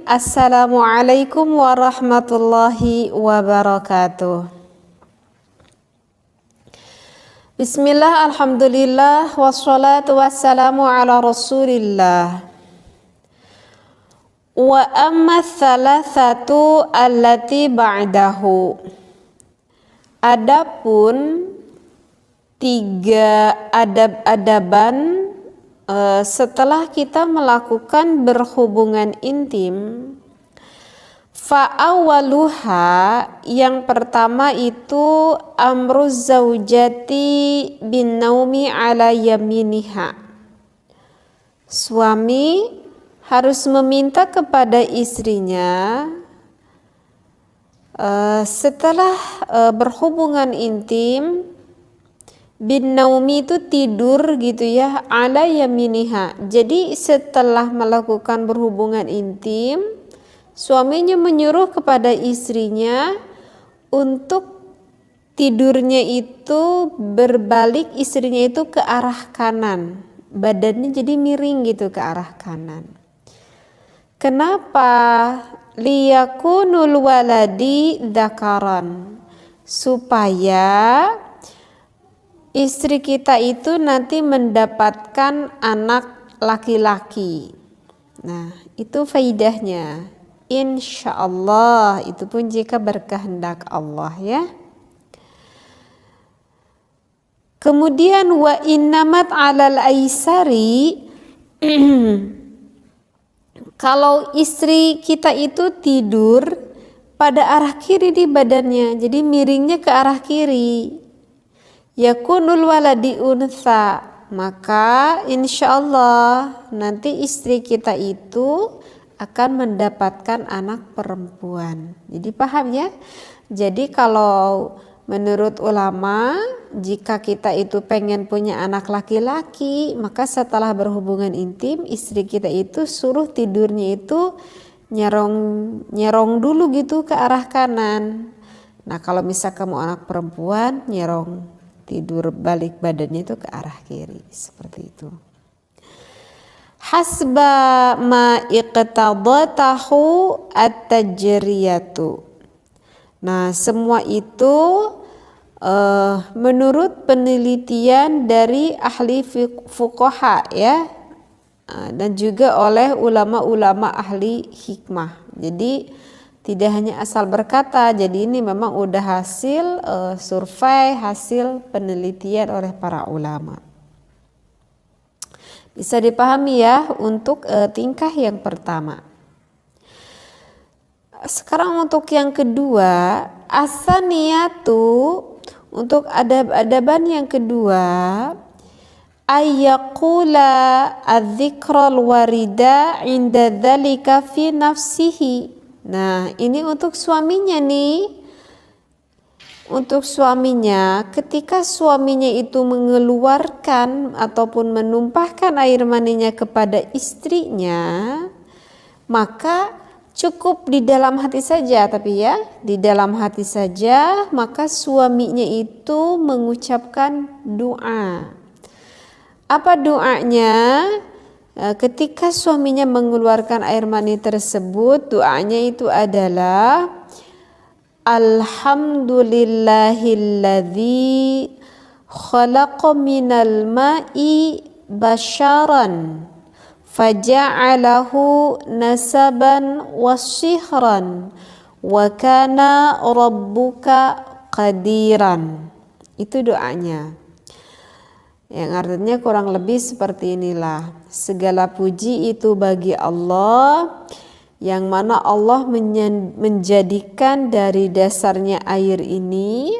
Assalamualaikum warahmatullahi wabarakatuh. Bismillah, alhamdulillah, wassalatu wassalamu ala rasulillah. Wa amma thalathatu allati ba'dahu. Adapun 3 adab-adaban setelah kita melakukan berhubungan intim, fa'awaluha, yang pertama itu amruz zaujati bin naumi ala yaminiha. Suami harus meminta kepada istrinya setelah berhubungan intim, bin naumi itu tidur gitu ya, ala yaminiha. Jadi setelah melakukan berhubungan intim, suaminya menyuruh kepada istrinya untuk tidurnya itu berbalik, istrinya itu ke arah kanan, badannya jadi miring gitu ke arah kanan. Kenapa? Liyakunul waladi dzakaran, supaya istri kita itu nanti mendapatkan anak laki-laki. Nah, itu faidahnya. Insyaallah, itu pun jika berkehendak Allah ya. Kemudian wa innamat 'alal aisari, kalau istri kita itu tidur pada arah kiri di badannya, jadi miringnya ke arah kiri. Yakunul waladi untha, maka insyaallah nanti istri kita itu akan mendapatkan anak perempuan. Jadi paham ya? Jadi kalau menurut ulama, jika kita itu pengen punya anak laki-laki, maka setelah berhubungan intim, istri kita itu suruh tidurnya itu nyerong dulu gitu ke arah kanan. Nah, kalau misalkan mau anak perempuan, nyerong tidur balik badannya itu ke arah kiri, seperti itu. Hasba ma iqtadatahu at-tajriyatu. Nah, semua itu menurut penelitian dari ahli fuqaha ya, dan juga oleh ulama-ulama ahli hikmah. Jadi tidak hanya asal berkata, jadi ini memang udah hasil survei, hasil penelitian oleh para ulama. Bisa dipahami ya untuk tingkah yang pertama. Sekarang untuk yang kedua, asaniyatu, untuk adab-adaban yang kedua, ayyaqula adzikral warida inda dzalika fi nafsihi. Nah, ini untuk suaminya nih. Untuk suaminya, ketika suaminya itu mengeluarkan ataupun menumpahkan air maninya kepada istrinya, maka cukup di dalam hati saja, tapi ya, di dalam hati saja, maka suaminya itu mengucapkan doa. Apa doanya? Ketika suaminya mengeluarkan air mani tersebut, doanya itu adalah Alhamdulillahilladzi khalaqa minal ma'i basharan faja'alahu nasaban wasihran wa kana rabbuka qadiran. Itu doanya. Yang artinya kurang lebih seperti inilah. Segala puji itu bagi Allah, yang mana Allah menjadikan dari dasarnya air ini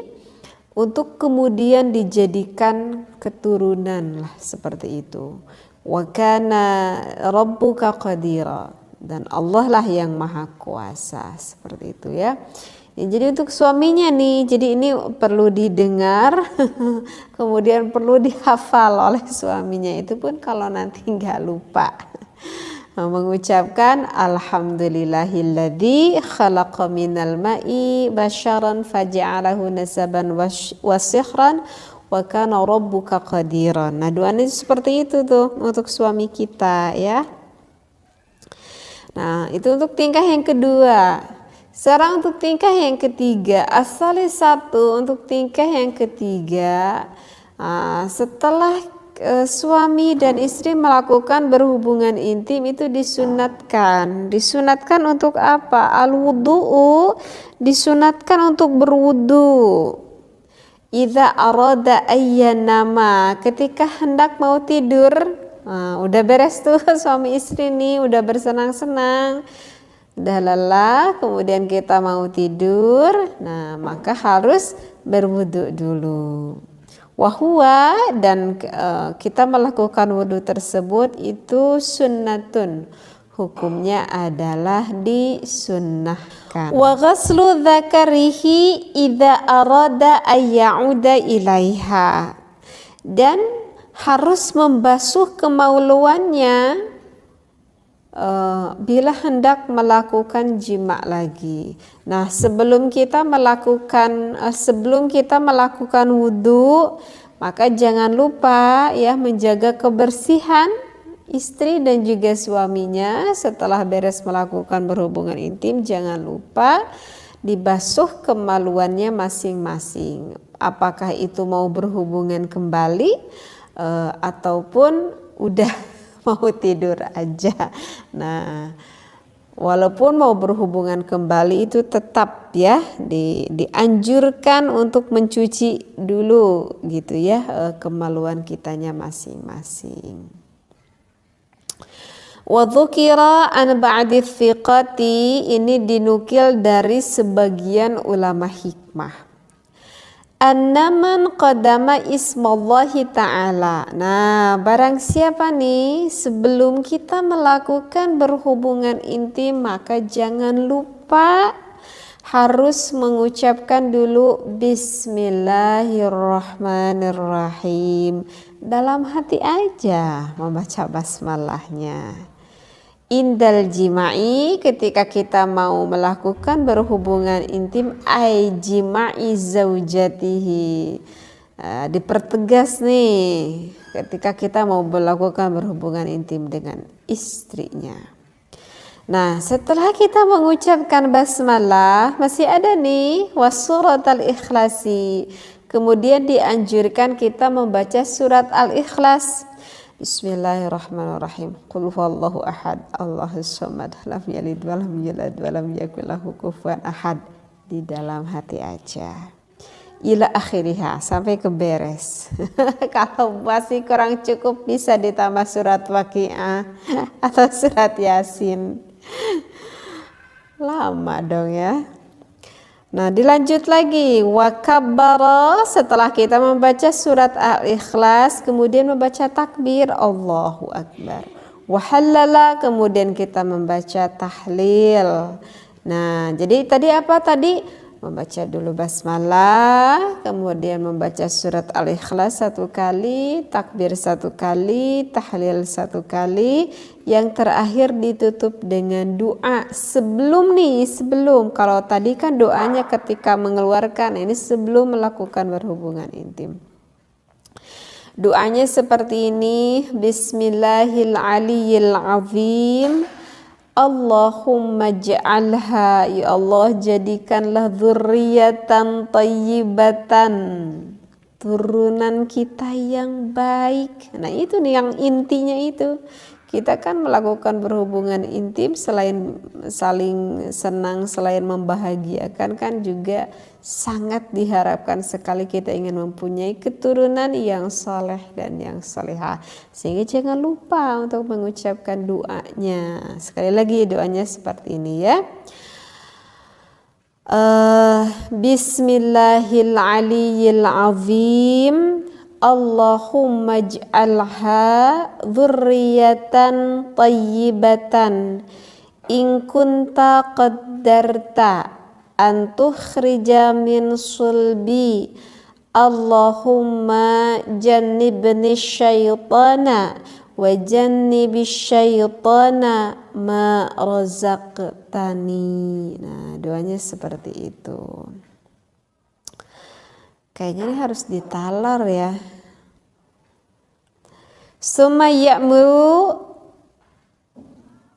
untuk kemudian dijadikan keturunan lah, seperti itu. Wa kana rabbuka qadira, dan Allah lah yang maha kuasa, seperti itu ya. Jadi untuk suaminya nih, jadi ini perlu didengar kemudian perlu dihafal oleh suaminya, itu pun kalau nanti nggak lupa mengucapkan Alhamdulillahilladzi khalaqa minal ma'i basyaran faja'alahu nasaban wasihran wa kana rabbuka qadiran. Nah, doanya seperti itu tuh untuk suami kita ya. Nah, itu untuk tingkah yang kedua. Sekarang untuk tingkah yang ketiga, satu untuk tingkah yang ketiga. Setelah suami dan istri melakukan berhubungan intim itu disunatkan. Disunatkan untuk apa? Al-wudu'u, disunatkan untuk berwudu. Idza arada ayyanama, ketika hendak mau tidur. Udah beres tuh suami istri nih, udah bersenang-senang, udah lelah, kemudian kita mau tidur. Nah, maka harus berwudu dulu. Wahwa, dan kita melakukan wudu tersebut itu sunnatun, hukumnya adalah disunnahkan. Wa ghaslu dzakarihi idza arada ayyauda ilaiha, dan harus membasuh kemaluannya bila hendak melakukan jima lagi. Nah, sebelum kita melakukan wudu, maka jangan lupa ya menjaga kebersihan istri dan juga suaminya. Setelah beres melakukan berhubungan intim, jangan lupa dibasuh kemaluannya masing-masing. Apakah itu mau berhubungan kembali ataupun udah mau tidur aja. Nah, walaupun mau berhubungan kembali itu tetap ya dianjurkan untuk mencuci dulu gitu ya kemaluan kitanya masing-masing. Wa dzukira an ba'di thiqati, ini dinukil dari sebagian ulama hikmah. Annaman qadama ismallahi ta'ala. Nah, barang siapa nih sebelum kita melakukan berhubungan intim, maka jangan lupa harus mengucapkan dulu Bismillahirrahmanirrahim. Dalam hati aja membaca basmalahnya. Indal jima'i, ketika kita mau melakukan berhubungan intim, ai jima'i zaujatihi, dipertegas nih ketika kita mau melakukan berhubungan intim dengan istrinya. Nah, setelah kita mengucapkan basmalah, masih ada nih wasurat al-ikhlasi. Kemudian dianjurkan kita membaca surat al-ikhlas. Bismillahirrahmanirrahim. Qul huwallahu ahad, Allahus samad, lam yalid wa lam yulad wa lam yakul lahu kufuwan ahad. Di dalam hati aja. Ila akhiriha, sampai ke beres. Kalau masih kurang cukup bisa ditambah surat Waqiah atau surat Yasin. Lama dong ya. Nah, dilanjut lagi, wa kabbara, setelah kita membaca surat Al-Ikhlas, kemudian membaca takbir Allahu Akbar. Wa halala, kemudian kita membaca tahlil. Nah, jadi tadi apa tadi? Membaca dulu basmalah, kemudian membaca surat Al-Ikhlas 1 kali, takbir 1 kali, tahlil 1 kali, yang terakhir ditutup dengan doa sebelum kalau tadi kan doanya ketika mengeluarkan, ini sebelum melakukan berhubungan intim. Doanya seperti ini, Bismillahirrahmanirrahim. Allahumma ja'alha, ya Allah jadikanlah dzurriyyatan thayyibatan, turunan kita yang baik. Nah, itu nih yang intinya itu. Kita kan melakukan berhubungan intim selain saling senang, selain membahagiakan, kan juga sangat diharapkan sekali kita ingin mempunyai keturunan yang soleh dan yang solehah. Sehingga jangan lupa untuk mengucapkan doanya. Sekali lagi doanya seperti ini ya. Bismillahirrahmanirrahim. Allahumma ij'alha dzurriyyatan thayyibatan in kunta qaddarta an tukhrija min sulbi. Allahumma jannibni syaitana wa jannibi syaitana ma razaqtani. Nah, doanya seperti itu. Kayaknya ini harus ditalar ya. Summa ya'muru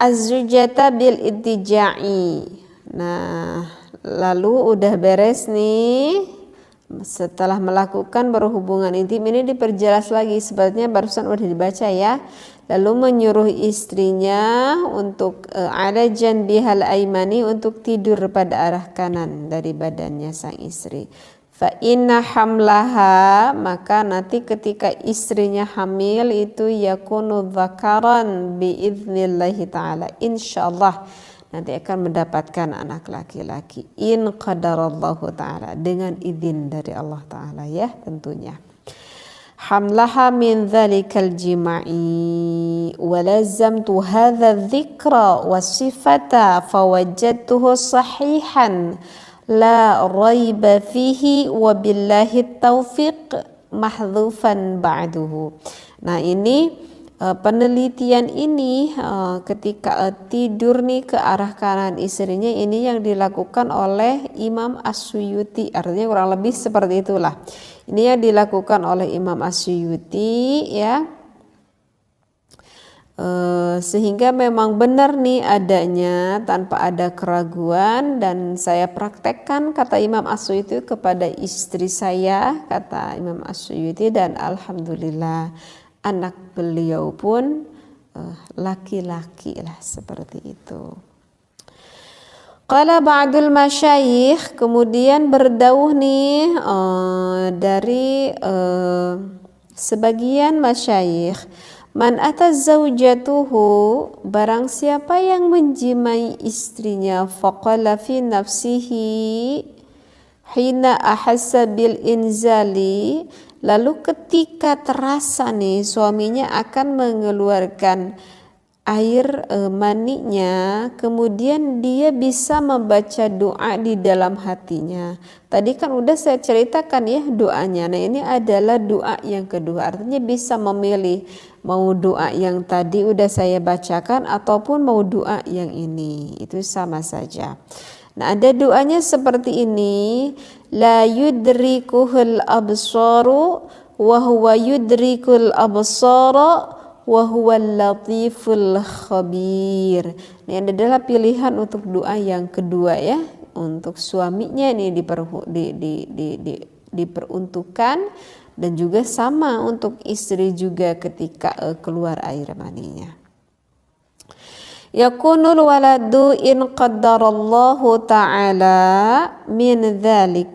az-zujata bil idtija'i. Nah, lalu udah beres nih. Setelah melakukan berhubungan intim ini diperjelas lagi, sebenarnya barusan udah dibaca ya. Lalu menyuruh istrinya untuk ala janbihal aimani, untuk tidur pada arah kanan dari badannya sang istri. Fa inna hamlaha, maka nanti ketika istrinya hamil itu yakunu dzakaran biidznillahi ta'ala, insyaallah nanti akan mendapatkan anak laki-laki, in qadarallahu ta'ala, dengan izin dari Allah ta'ala ya tentunya. Hamlaha min dhalikal jima'i walazamtu hadha dzikra wasifata fawajadtuhu sahihan la raiba fihi wabillahi taufiq mahdhufan ba'duhu. Nah ini penelitian ini ketika tidur nih ke arah kanan istrinya, ini yang dilakukan oleh Imam As-Suyuti, artinya kurang lebih seperti itulah. Ini yang dilakukan oleh Imam As-Suyuti ya, sehingga memang benar nih adanya tanpa ada keraguan, dan saya praktekkan kata Imam As-Suyuti kepada istri saya, kata Imam As-Suyuti, dan alhamdulillah anak beliau pun laki-laki lah seperti itu. Qala ba'dul masyayikh, kemudian berdauh nih dari sebagian masyayikh, man ataz zaujatuhu, barang siapa yang menjimai istrinya, faqala fi nafsihi hina ahassa bil inzali, lalu ketika terasa nih suaminya akan mengeluarkan air maninya, kemudian dia bisa membaca doa di dalam hatinya. Tadi kan udah saya ceritakan ya doanya. Nah ini adalah doa yang kedua, artinya bisa memilih mau doa yang tadi udah saya bacakan ataupun mau doa yang ini, itu sama saja. Nah ada doanya seperti ini, la yudrikuhul absaru wa huwa yudrikul absara wa huwal latiful khabir. Ini adalah pilihan untuk doa yang kedua ya, untuk suaminya ini diperuntukkan, dan juga sama untuk istri juga ketika keluar air maninya. Yakunul waladu in qaddarallahu ta'ala min dhalik,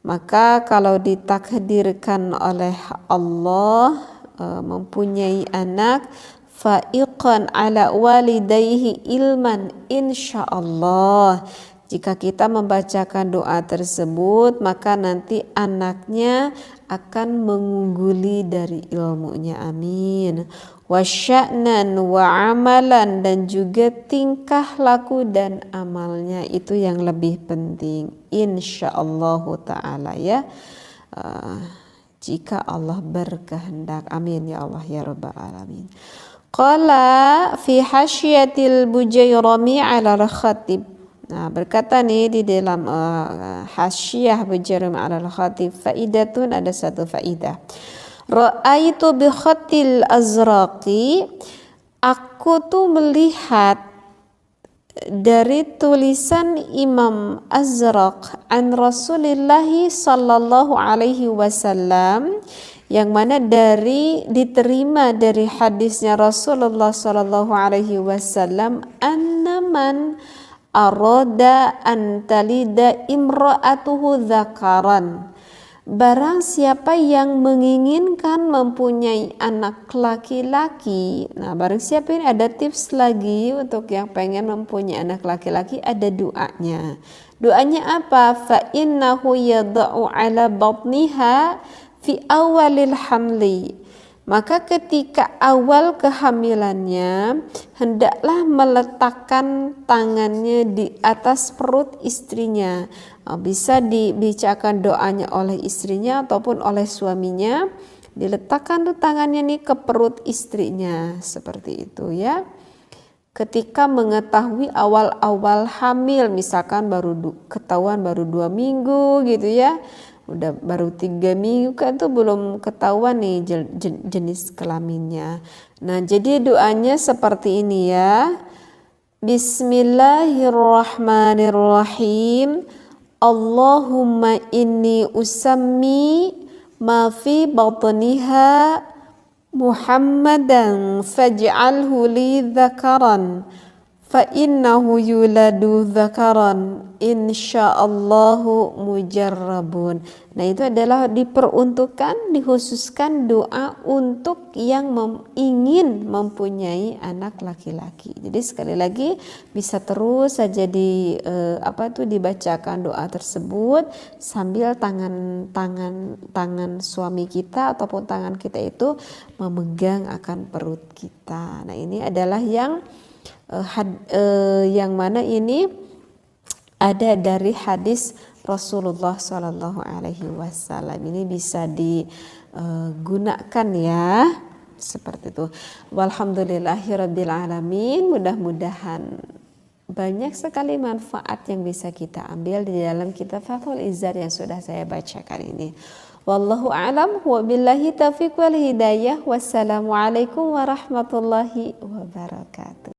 maka kalau ditakdirkan oleh Allah mempunyai anak, fa'iqan ala walidayhi ilman insyaallah, jika kita membacakan doa tersebut maka nanti anaknya akan mengungguli dari ilmunya, amin. Wasya'nan wa amalan, dan juga tingkah laku dan amalnya, itu yang lebih penting insyaallah ta'ala ya, jika Allah berkehendak, amin ya Allah ya rabbal alamin. Qala fi hasyiatil Bujairami ala al-Khatib, nah berkata nih di dalam hasyiyah Bujairami ala al-Khatib, faidatun, ada satu faidah. Ra'aitu bi khatil azraqi, aku tuh melihat dari tulisan Imam Azraq an Rasulillahi sallallahu alaihi wasallam, yang mana diterima dari hadisnya Rasulullah sallallahu alaihi wasallam, annaman arada an talida imra'atuhu dzakaran, barang siapa yang menginginkan mempunyai anak laki-laki. Nah barang siapa, ini ada tips lagi untuk yang pengen mempunyai anak laki-laki, ada doanya. Doanya apa? Fa innahu yada'u ala batniha fi awalil hamli, maka ketika awal kehamilannya hendaklah meletakkan tangannya di atas perut istrinya. Bisa dibacakan doanya oleh istrinya ataupun oleh suaminya, diletakkan tuh tangannya nih ke perut istrinya, seperti itu ya. Ketika mengetahui awal-awal hamil, misalkan ketahuan baru 2 minggu gitu ya, udah baru 3 minggu kan tuh belum ketahuan nih jenis kelaminnya. Nah jadi doanya seperti ini ya, Bismillahirrahmanirrahim. Allahumma inni usammi ma fi batniha Muhammadan faj'alhu li dzakaran fa innahu yuladu dzakaran insyaallahu mujarrabun. Nah, itu adalah diperuntukkan, dikhususkan doa untuk yang ingin mempunyai anak laki-laki. Jadi sekali lagi bisa terus saja dibacakan doa tersebut sambil tangan suami kita ataupun tangan kita itu memegang akan perut kita. Nah, ini adalah yang mana ini ada dari hadis Rasulullah Shallallahu Alaihi Wasallam. Ini bisa digunakan ya, seperti itu. Walhamdulillahirabbil alamin. Mudah-mudahan banyak sekali manfaat yang bisa kita ambil di dalam kitab Fathul Izzar yang sudah saya bacakan ini. Wallahu a'lam wa billahi taufiq wal hidayah. Wassalamualaikum warahmatullahi wabarakatuh.